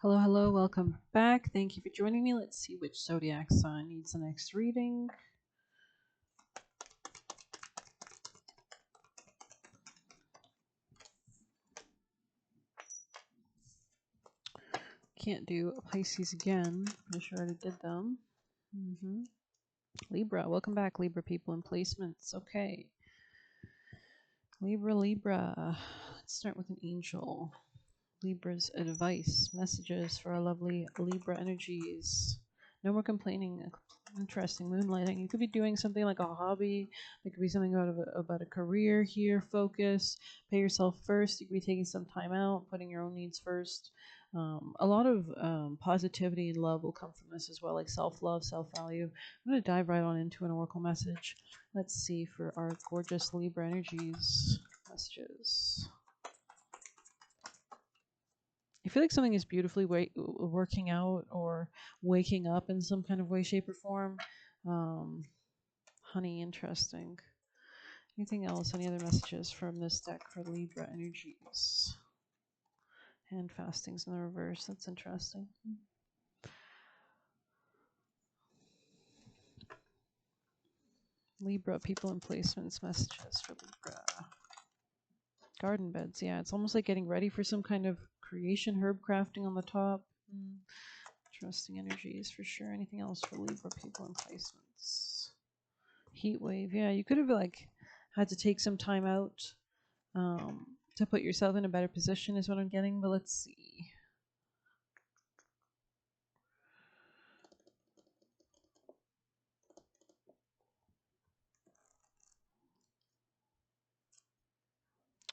Hello, hello, welcome back. Thank you for joining me. Let's see which zodiac sign needs the next reading. Can't do Pisces again. Pretty sure I already did them. Libra, welcome back, Libra people in placements. Okay. Libra. Let's start with an angel. Libra's advice, messages for our lovely Libra energies. No more complaining. Interesting moonlighting. You could be doing something like a hobby. It could be something about a career here. Focus. Pay yourself first. You could be taking some time out, putting your own needs first. A lot of positivity and love will come from this as well, like self-love, self-value. I'm going to dive right on into an oracle message. Let's see for our gorgeous Libra energies. Messages. I feel like something is beautifully working out or waking up in some kind of way, shape, or form. Honey, interesting. Anything else? Any other messages from this deck for Libra energies? Hand fastings in the reverse. That's interesting. Libra, people and placements, messages for Libra. Garden beds, yeah. It's almost like getting ready for some kind of creation, herb crafting on the top. Interesting energies for sure. Anything else for Libra, people and placements? Heat wave, yeah. You could have had to take some time out to put yourself in a better position is what I'm getting, but let's see.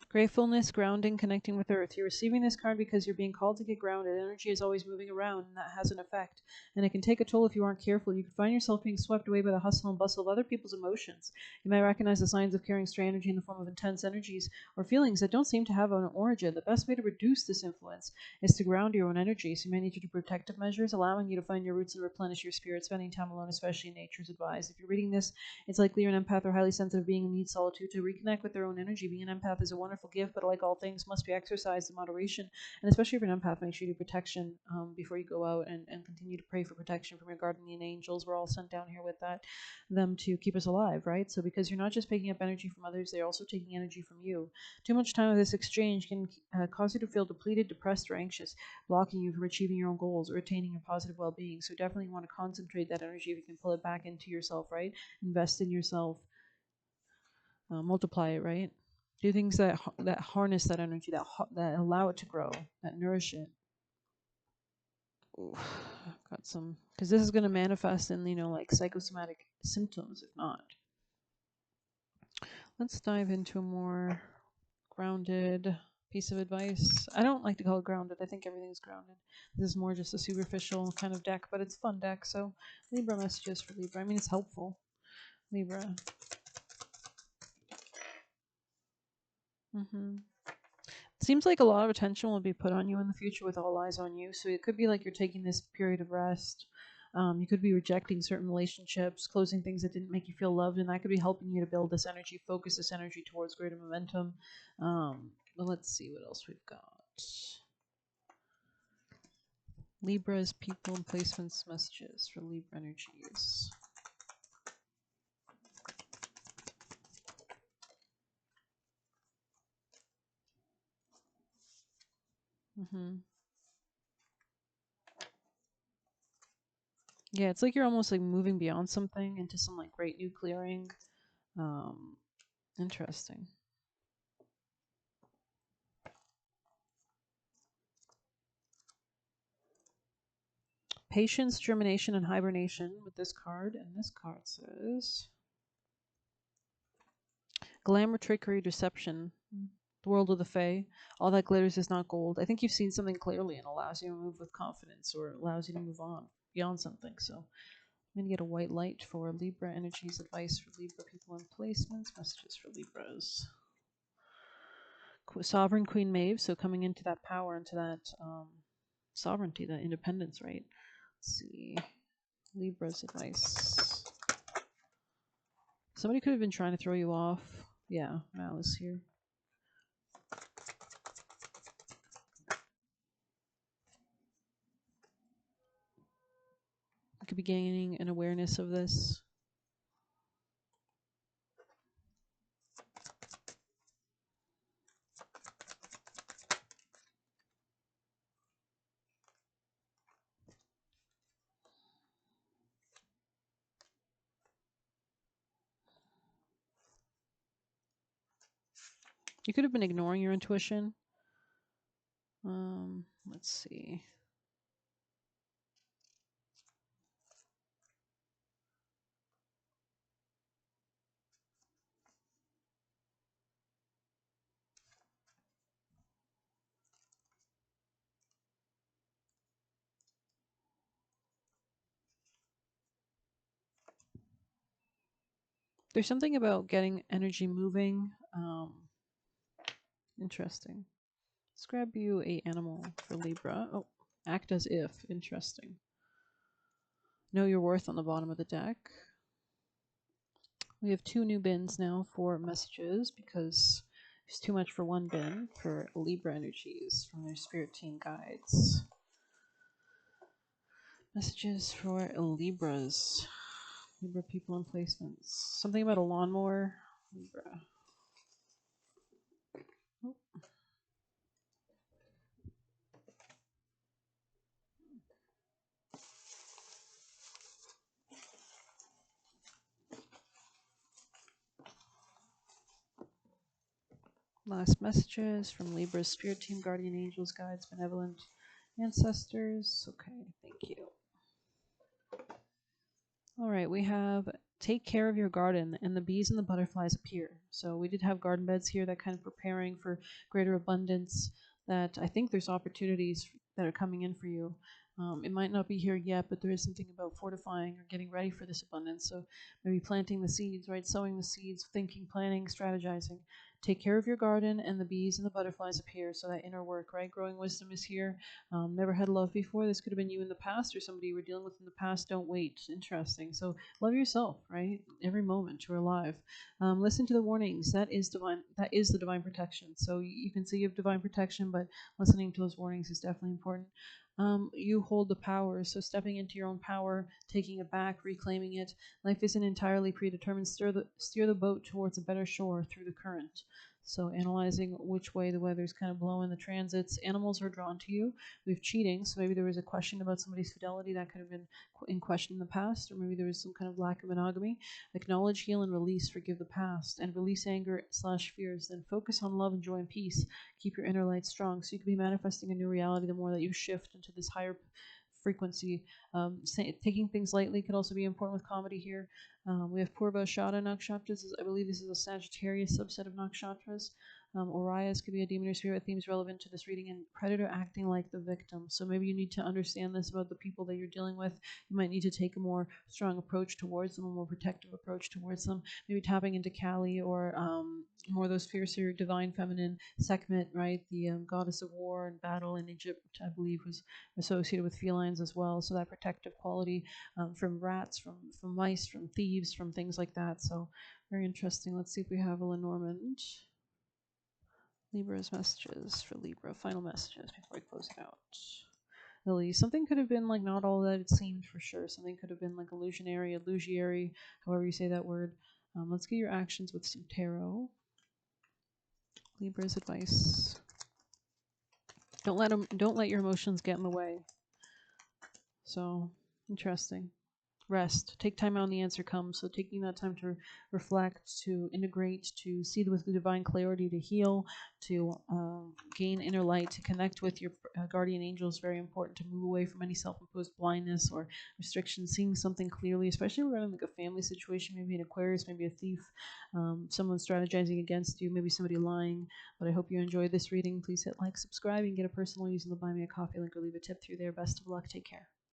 Gratefulness, grounding, connecting with earth. You're receiving this card because you're being called to get grounded. Energy is always moving around, and that has an effect. And it can take a toll if you aren't careful. You can find yourself being swept away by the hustle and bustle of other people's emotions. You might recognize the signs of carrying stray energy in the form of intense energies or feelings that don't seem to have an origin. The best way to reduce this influence is to ground your own energy. So you may need to do protective measures, allowing you to find your roots and replenish your spirit. Spending time alone, especially in nature, is advised. If you're reading this, it's likely you're an empath or highly sensitive being who needs solitude to reconnect with their own energy. Being an empath is a wonderful gift, but like all things, must be exercised in moderation. And especially if you're an empath, make sure you do protection before you go out and continue to pray for protection from your guardian angels. We're all sent down here with them to keep us alive, right? So because you're not just picking up energy from others, they're also taking energy from you. Too much time of this exchange can cause you to feel depleted, depressed, or anxious, blocking you from achieving your own goals or attaining your positive well-being. So definitely want to concentrate that energy if you can pull it back into yourself, right? Invest in yourself, multiply it, right? Do things that harness that energy, that allow it to grow, that nourish it. Ooh, got some, because this is going to manifest in like psychosomatic symptoms, if not. Let's dive into a more grounded piece of advice. I don't like to call it grounded. I think everything's grounded. This is more just a superficial kind of deck, but it's a fun deck. So Libra messages for Libra. I mean, it's helpful. Libra. Seems like a lot of attention will be put on you in the future with all eyes on you. So it could be like you're taking this period of rest. You could be rejecting certain relationships, closing things that didn't make you feel loved, and that could be helping you to build this energy, focus this energy towards greater momentum. But let's see what else we've got. Libra's people and placements messages for Libra energies. Yeah, it's like you're almost like moving beyond something into some like great new clearing. Interesting. Patience, germination, and hibernation with this card. And this card says glamour, trickery, deception. The world of the Fae. All that glitters is not gold. I think you've seen something clearly and allows you to move with confidence or allows you to move on beyond something. So I'm going to get a white light for Libra energies, advice for Libra people and placements, messages for Libras. Sovereign Queen Maeve, so coming into that power, into that sovereignty, that independence, right? Let's see. Libra's advice. Somebody could have been trying to throw you off. Yeah, malice here. You could be gaining an awareness of this. You could have been ignoring your intuition. Let's see. There's something about getting energy moving. Interesting. Let's grab you a animal for Libra. Oh, act as if. Interesting. Know your worth on the bottom of the deck. We have 2 new bins now for messages because it's too much for one bin for Libra energies from their spirit team guides. Messages for Libras. Libra people and placements. Something about a lawnmower. Libra. Oh. Last messages from Libra's spirit team, guardian angels, guides, benevolent ancestors. Okay, thank you. All right, we have take care of your garden and the bees and the butterflies appear. So we did have garden beds here that kind of preparing for greater abundance, that I think there's opportunities that are coming in for you. It might not be here yet, but there is something about fortifying or getting ready for this abundance. So maybe planting the seeds, right? Sowing the seeds, thinking, planning, strategizing. Take care of your garden and the bees and the butterflies appear. So that inner work, right? Growing wisdom is here. Never had love before. This could have been you in the past or somebody you were dealing with in the past. Don't wait. Interesting. So love yourself, right? Every moment you're alive. Listen to the warnings. That is divine. That is the divine protection. So you can say you have divine protection, but listening to those warnings is definitely important. You hold the power. So stepping into your own power, taking it back, reclaiming it. Life isn't entirely predetermined. Steer the boat towards a better shore through the current. So analyzing which way the weather's kind of blowing, the transits. Animals are drawn to you. We have cheating, so maybe there was a question about somebody's fidelity that could have been in question in the past, or maybe there was some kind of lack of monogamy. Acknowledge, heal, and release. Forgive the past, and release anger/fears. Then focus on love and joy and peace. Keep your inner light strong, so you can be manifesting a new reality the more that you shift into this higher frequency. Taking things lightly could also be important with comedy here. We have Purva Shada Nakshatras. I believe this is a Sagittarius subset of Nakshatras. Orias could be a demon or spirit themes relevant to this reading, and predator acting like the victim. So maybe you need to understand this about the people that you're dealing with. You might need to take a more strong approach towards them, a more protective approach towards them. Maybe tapping into Kali or more of those fiercer divine feminine Sekhmet, right? The goddess of war and battle in Egypt, I believe, was associated with felines as well. So that protective quality from rats, from mice, from thieves, from things like that. So very interesting. Let's see if we have a Lenormand. Libra's messages for Libra. Final messages before we close it out. Lily, something could have been like not all that it seemed for sure. Something could have been like illusionary, however you say that word. Let's get your actions with some tarot. Libra's advice. Don't let your emotions get in the way. So interesting. Rest. Take time out when the answer comes. So taking that time to reflect, to integrate, to see with the divine clarity, to heal, to gain inner light, to connect with your guardian angel is very important. To move away from any self-imposed blindness or restriction. Seeing something clearly, especially regarding like a family situation, maybe an Aquarius, maybe a thief, someone strategizing against you, maybe somebody lying. But I hope you enjoyed this reading. Please hit like, subscribe, and get a personal using the Buy Me a Coffee link or leave a tip through there. Best of luck. Take care.